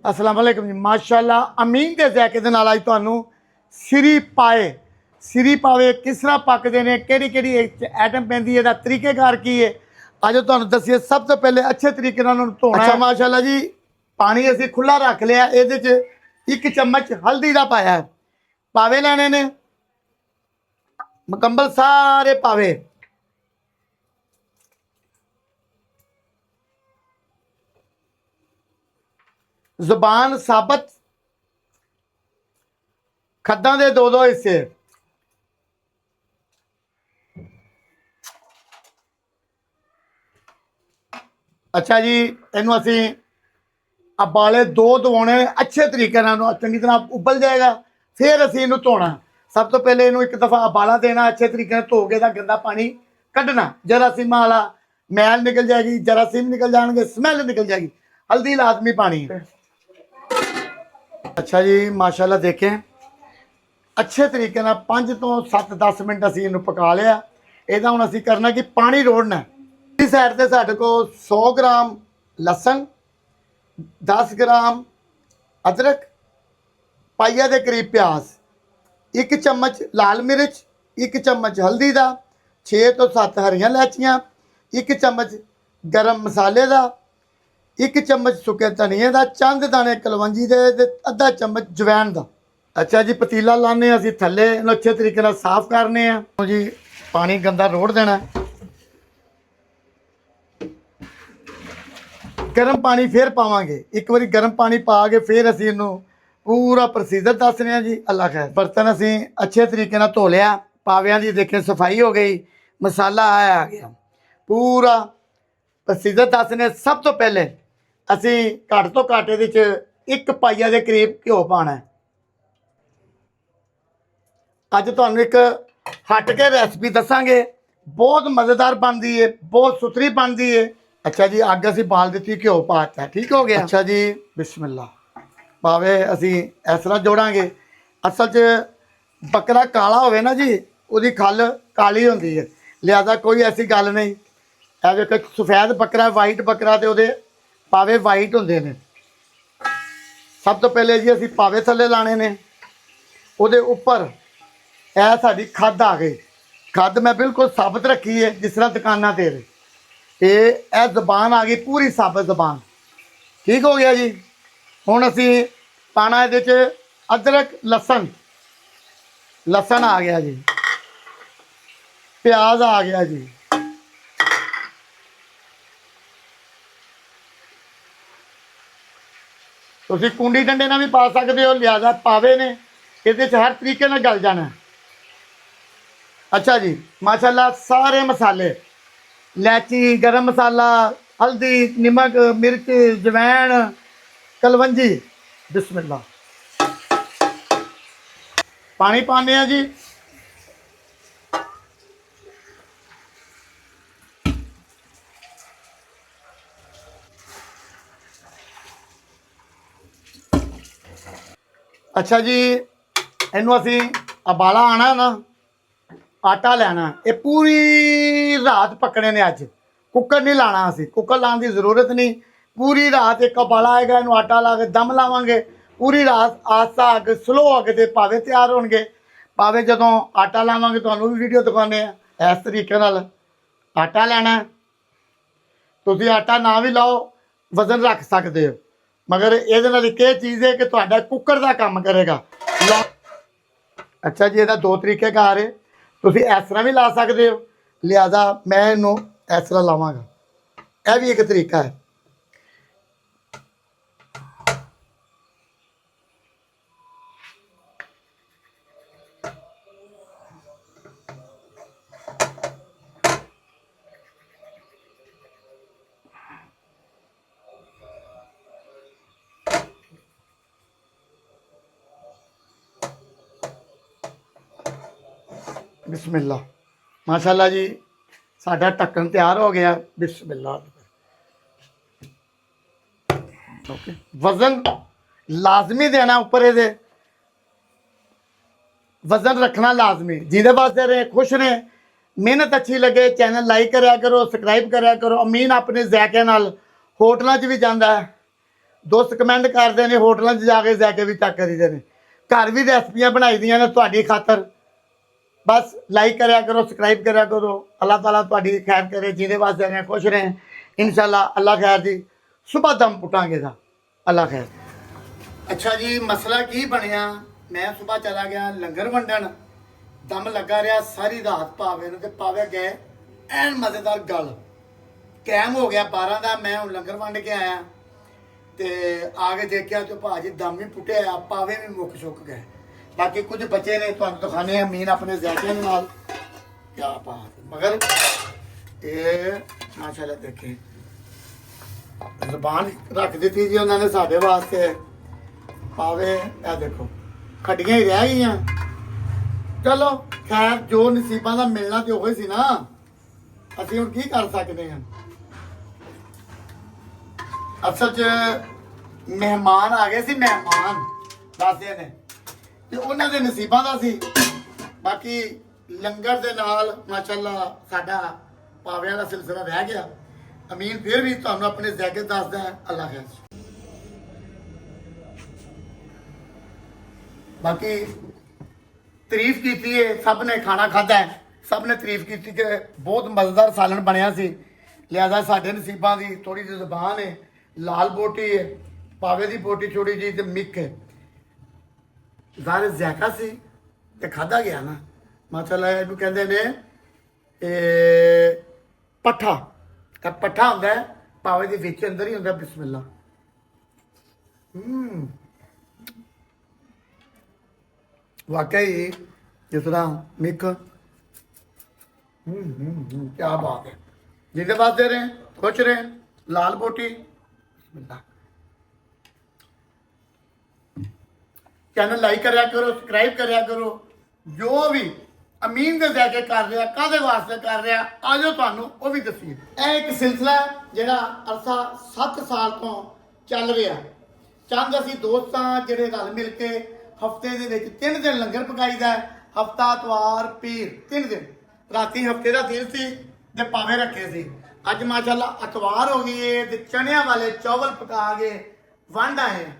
अस्सलाम वालेकुम जी। माशाल्लाह अमीन के जैके दे नाल अज तुहानूं सिरी पावे किस तरह पकते हैं, किहड़ी आइटम पैंदी है, तरीकेकार की है, अज तुहानूं दस्सिए। सब तो पहले अच्छे तरीके नाल उन्हां नूं धोना। अच्छा माशाल्लाह जी, पानी असीं खुला रख लिया। इहदे च 1 चम्मच हल्दी दा पाया है। पावे लैणे ने मुकम्मल सारे पावे। जुबान साबत खद्दां दे 2-2 हिस्से। अच्छा जी, इनू असी उबाले 2 दवाने अच्छे तरीके नाल, चंगी तरह उबल जाएगा, फिर असी इनू धोना। सब तो पहले इनू 1 दफ़ा उबाला देना, अच्छे तरीके नाल धो के गंदा पानी कढ़ना। जरासीमा वाला मैल निकल जाएगी, जरासीम निकल जाएंगे, स्मैल निकल जाएगी। हल्दी लाजमी पानी है। अच्छा जी माशाल्लाह, देखें अच्छे तरीके नाल 5 तो 7-10 मिनट असी इनू पका लिया। इहदा हुण असी करना कि पानी रोड़ना। इस साइड से साढ़े को 100 ग्राम लसन, 10 ग्राम अदरक, पाइया के करीब प्याज, 1 चम्मच लाल मिर्च, 1 चम्मच हल्दी का, 6 तो 7 हरियां इलायचियां, 1 चम्मच गरम मसाले का, 1 चम्मच सुके धनिए का, चंद दाने कलवंजी के, अद्धा चम्मच जवैन का। अच्छा जी, पतीला लाने असी थल्ले, इन्हूं अच्छे तरीके नाल साफ करने जी। पानी गंदा रोड़ देना। गर्म पानी फिर पावांगे, एक बारी गर्म पानी पा के फिर असी इनू पूरा प्रोसीजर दस रहे हैं जी। अल्लाह खैर। बर्तन असी अच्छे तरीके नाल धो लिया। पावियां की देखें सफाई हो गई, मसाला आ गया, पूरा प्रोसीजर दस रहे। सब तो पहले असी घट तो घट इहदे च 1 पाइया के करीब घ्यो पाना है। अज तुहानूं एक हट के रेसिपी दसांगे, बहुत मज़ेदार बनती है, बहुत सुथरी बनती है। अच्छा जी, अग असी बाल दी, घ्यो पाता है, ठीक हो गया। अच्छा जी, बिस्मिल्लाह। पावे असी इस तरह जोड़ांगे। असल च बकरा काला होवे ना जी, उसकी खल काली होंदी है, लिहाजा कोई ऐसी गल नहीं। एक सफेद बकरा, वाइट बकरा, तो वो पावे वाइट होंदे ने। सब तो पहले जी असी पावे थल्ले लाने ने। उहदे उपर यह साडी खद आ गई। खद मैं बिल्कुल साबित रखी है, जिस तरह दुकाना ते यह जबान आ गई, पूरी साबित जबान। ठीक हो गया जी। हुण असी पाना ये अदरक, लसन। लसन आ गया जी, प्याज आ गया जी, तुसीं कूंडी डंडे नाल भी पा सकते हो, लिहाजा पावे ने ये हर तरीके नाल गल जाना। अच्छा जी, माशाल्लाह सारे मसाले, इलायची, गरम मसाला, हल्दी, नमक, मिर्च, जवैन, कलवंजी। बिस्मिल्लाह। पानी पाने जी। अच्छा जी, इनू असी उबाला आना ना, आटा लैना, ये पूरी रात पकने ने। अज कुकर नहीं लाना, असी कुकर लाने की जरूरत नहीं। पूरी रात एक उबाला आएगा, इनू आटा ला के दम लावांगे। पूरी रात आस्ता अग, स्लो अग ते पावे तैयार होणगे। पावे जदों आटा लावांगे तुहानूं भी वीडियो दिखाने इस तरीके नाल आटा लैना। तुसीं आटा ना भी लाओ, वजन रख सकते हो, मगर ये नाल एक चीज़ है कि तुहाडा कुकर का काम करेगा। अच्छा जी, ये 2 तरीके कार है। तुसीं इस तरह भी ला सकते हो, लिहाजा मैं इनू इस तरह लावांगा। यह भी एक तरीका है। बिस्मिल्लाह। माशाल्लाह जी, साडा ढक्कन तैयार हो गया। बिस्मिल्लाह। ओके, वजन लाजमी देना उपर, ये वजन रखना लाजमी। जिंदे वास्ते रहे, खुश रहे, मेहनत अच्छी लगे, चैनल लाइक करा करो, सबसक्राइब करा करो। अमीन अपने जैके नाल होटलों भी जाता है, ਦੋਸਤ ਕਮੈਂਟ ਕਰਦੇ ਨੇ, ਹੋਟਲਾਂ 'ਚ ਜਾ ਕੇ ਵੀ ਚੈੱਕ ਕਰੀਦੇ ਨੇ। ਘਰ ਵੀ ਰੈਸਪੀਆਂ ਬਣਾਈ ਦੀਆਂ ਨੇ ਤੁਹਾਡੀ ਖਾਤਰ। ਬਸ ਲਾਈਕ ਕਰਿਆ ਕਰੋ, ਸਬਸਕ੍ਰਾइब ਕਰਿਆ ਕਰੋ। अल्लाह ताला ਤੁਹਾਡੀ खैर करे, ਜਿਹਦੇ वास्ते रहें, खुश रहें इंशाल्लाह। अल्लाह खैर जी। सुबह दम पुटांगे दा। अल्लाह खैर। अच्छा जी, मसला की बनया, मैं सुबह चला गया लंगर वंडन, दम लगा रहा सारी रात पावे नूं, ते पावे गए एन मजेदार गल। टाइम हो गया 12 का, मैं हूँ लंगर वंड के आया ते आगे देखिया तो भाजी दम ही पुटिया, पावे भी मुक चुक गए। बाकी कुछ बचे ने, तुहानूं दिखाने अमीन अपने ज़ायके नाल। क्या बात है, मगर ये माशाल्लाह देखे ज़बान रख दी जी उन्होंने साडे वास्ते। पावे ए देखो खड्डियां ही रह गई। चलो खैर, जो नसीबां दा मिलना तो वही सी ना, असीं हुण की कर सकते हैं। असल च मेहमान आ गए सी, मेहमान दादे ने, ਤੇ ਉਹਨਾਂ ਦੇ ਨਸੀਬਾਂ ਦਾ ਸੀ। ਬਾਕੀ ਲੰਗਰ ਦੇ ਨਾਲ ਮਾਸ਼ਾਅੱਲਾ ਸਾਡਾ ਪਾਵਿਆਂ ਦਾ ਸਿਲਸਿਲਾ ਰਹਿ ਗਿਆ। ਅਮੀਨ ਫਿਰ ਵੀ ਤੁਹਾਨੂੰ ਆਪਣੇ ਜ਼ਾਇਕੇ ਦੱਸਦਾ ਹੈ। ਅੱਲਾਹ ਖੈਰ। ਬਾਕੀ ਤਾਰੀਫ ਕੀਤੀ ਹੈ, ਸਭ ਨੇ ਖਾਣਾ ਖਾਧਾ ਹੈ, ਸਭ ਨੇ ਤਾਰੀਫ ਕੀਤੀ ਕਿ ਬਹੁਤ ਮਜ਼ੇਦਾਰ ਸਾਲਣ ਬਣਿਆ ਸੀ। ਲਿਹਾਜ਼ਾ ਸਾਡੇ ਨਸੀਬਾਂ ਦੀ ਥੋੜੀ ਜਿਹੀ ਜ਼ੁਬਾਨ ਹੈ, ਲਾਲ ਬੋਟੀ ਹੈ, ਪਾਵੇ ਦੀ ਬੋਟੀ ਥੋੜੀ ਜਿਹੀ ਤੇ ਮਿੱਕ ਹੈ। ਜ਼ਾਹਿਰ ਜ਼ਾਇਕਾ ਸੀ ਤੇ ਖਾਧਾ ਗਿਆ ਨਾ। ਮਾਸ਼ਾਅੱਲਾ ਇਹਨੂੰ ਕਹਿੰਦੇ ਨੇ ਪੱਠਾ। ਇਹ ਪੱਠਾ ਹੁੰਦਾ ਹੈ ਪਾਵੇ ਦੇ ਵਿੱਚ, ਅੰਦਰ ਹੀ ਹੁੰਦਾ ਬਿਸਮਿਲ੍ਲਾ। ਵਾਕਈ ਜਿਸ ਤਰ੍ਹਾਂ ਮਿੱਕ। क्या बात है। जिंदे वास्ते रहे, खुश रहे। लाल बोटी बिस्मिल्लाह। चैनल लाइक करया करो, सब्सक्राइब करया करो। जो भी अमीन दे जाके कर रहा, कादे वास्ते कर रहा, आजो तुहानू वो भी दसीए। यह एक सिलसिला जिहड़ा अरसा 7 साल तो चल रहा। चंद असीं दोस्त हां जिहड़े रल मिल के हफ्ते दे विच 3 दिन लंगर पकाईदा है। हफ्ता इतवार पीर 3 दिन। राती हफ्ते का दिन सी ते पावे रखे सी। अज माशाअल्लाह इतवार हो गई है ते चनिया वाले चावल पका के वंड आए हैं।